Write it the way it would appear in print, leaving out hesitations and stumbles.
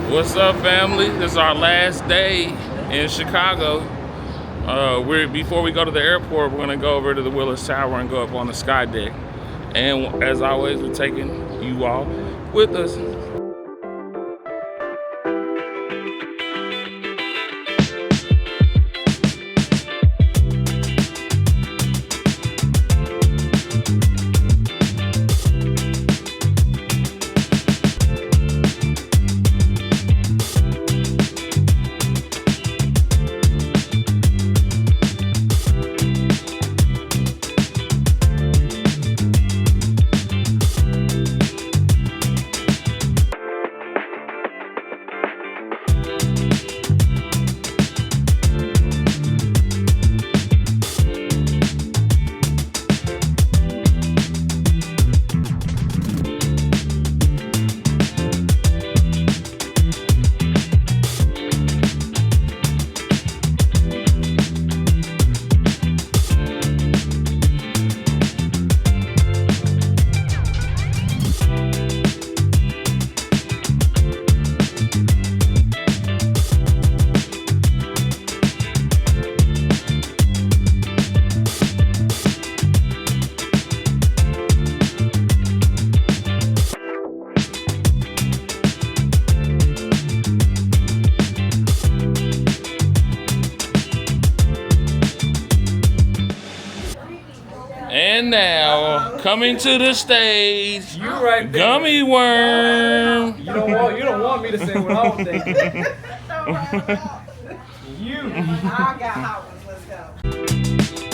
What's up, family? This is our last day in Chicago. Before we go to the airport, we're gonna go over to the Willis Tower and go up on the sky deck. And as always, we're taking you all with us. And now, coming to the stage, You right there. Gummy Worm. You don't want me to say what I was thinking. You. I got hot ones. Let's go.